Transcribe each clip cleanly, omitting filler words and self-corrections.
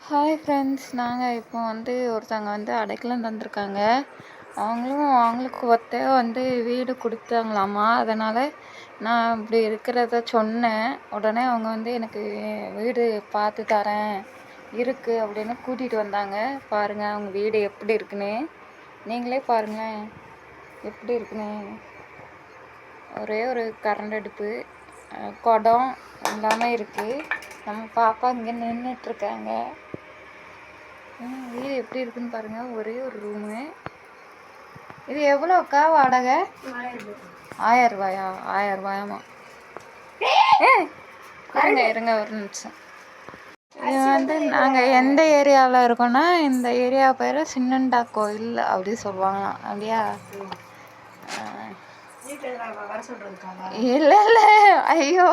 Hi friends, நாங்கள் இப்போ ஒருத்தவங்க அடைக்கலம் தந்திருக்காங்க. அவங்களுக்கு வீடு கொடுத்தாங்களாமா. அதனால் நான் இப்படி இருக்கிறத சொன்னேன். உடனே அவங்க எனக்கு வீடு பார்த்து தரேன் இருக்குது அப்படின்னு கூட்டிகிட்டு வந்தாங்க. பாருங்கள் அவங்க வீடு எப்படி இருக்குன்னு நீங்களே பாருங்களேன், எப்படி இருக்குன்னு. ஒரே ஒரு கரண்ட் அடுப்பு, குடம் எல்லாமே இருக்குது. நம்ம பாப்பா இங்கே நின்றுட்டுருக்காங்க. வீடு எப்படி இருக்குன்னு பாருங்கள். ஒரே ஒரு ரூமு. இது எவ்வளோக்கா வாடகை? 1000 ரூபாயா? 1000 ரூபாயாமா. இருங்க ஒரு நிமிஷம். இது நாங்கள் எந்த ஏரியாவில் இருக்கோன்னா, இந்த ஏரியா பேர் சின்னண்டா கோயில் அப்படி சொல்லுவாங்களாம். அப்படியா? இல்லை ஐயோ,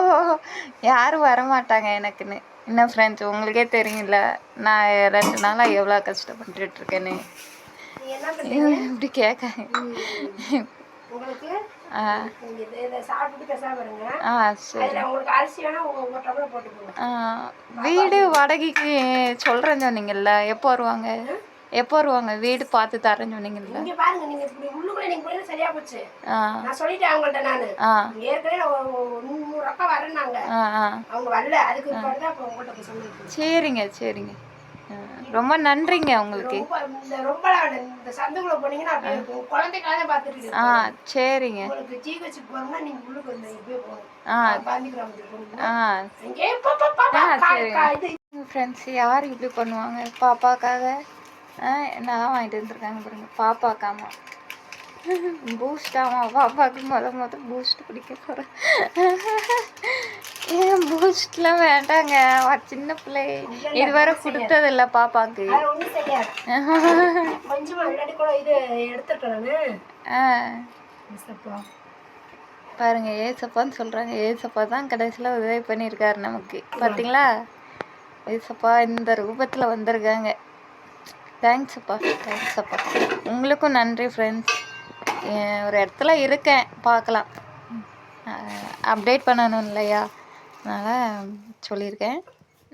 யாரும் வரமாட்டாங்க எனக்குன்னு. என்ன ஃப்ரெண்ட்ஸ், உங்களுக்கே தெரியும்ல நான் 2 நாளாக எவ்வளோ கஷ்டப்பட்டுருக்கேன்னு. இப்படி கேட்க வீடு வாடகைக்கு சொல்கிறேன்னு சொன்னீங்கல்ல, எப்போ வருவாங்க? வீடு பார்த்து தரேன்னு சொன்னீங்கல்ல. சரிங்க. ரொம்ப நன்றிங்க உங்களுக்கு. சரிங்க. ஃப்ரெண்ட்ஸ், யார் இப்படி பண்ணுவாங்க? பாப்பாக்காக என்னதான் வாங்கிட்டு வந்துருக்காங்க பாருங்க. பாப்பாக்காமா பூஸ்டாமா. பாப்பாவுக்கு முத பூஸ்ட் குடிக்க போகிறேன். ஏன் பூஸ்ட்லாம் வேண்டாங்க, சின்ன பிள்ளை. இதுவரை கொடுத்ததில்ல பாப்பாக்கு. பாருங்க, ஏசப்பான்னு சொல்கிறாங்க. ஏசப்பா தான் கடைசியில் உதவி பண்ணியிருக்காரு நமக்கு. பார்த்தீங்களா? ஏசப்பா இந்த ரூபத்தில் வந்திருக்காங்க. தேங்க்ஸ் அப்பா. உங்களுக்கும் நன்றி ஃப்ரெண்ட்ஸ். ஒரு இடத்துல இருக்கேன், பார்க்கலாம். அப்டேட் பண்ணணும் இல்லையா, அதனால் சொல்லியிருக்கேன்.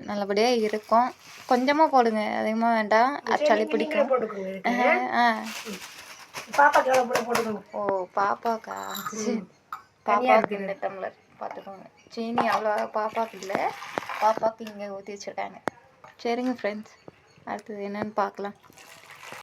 நல்லபடியாக இருக்கும். கொஞ்சமாக போடுங்க, அதிகமாக வேண்டாம், சளி பிடிக்கும். ஓ பாப்பாக்கா? பாப்பாவுக்கு இந்த டம்ளர் பார்த்துக்கோங்க. சீனி அவ்வளோ பாப்பாவுக்கு இல்லை, பாப்பாவுக்கு இங்கே ஊற்றி வச்சுருக்காங்க. சரிங்க ஃப்ரெண்ட்ஸ், அடுத்தது என்னன்னு பார்க்கலாம்.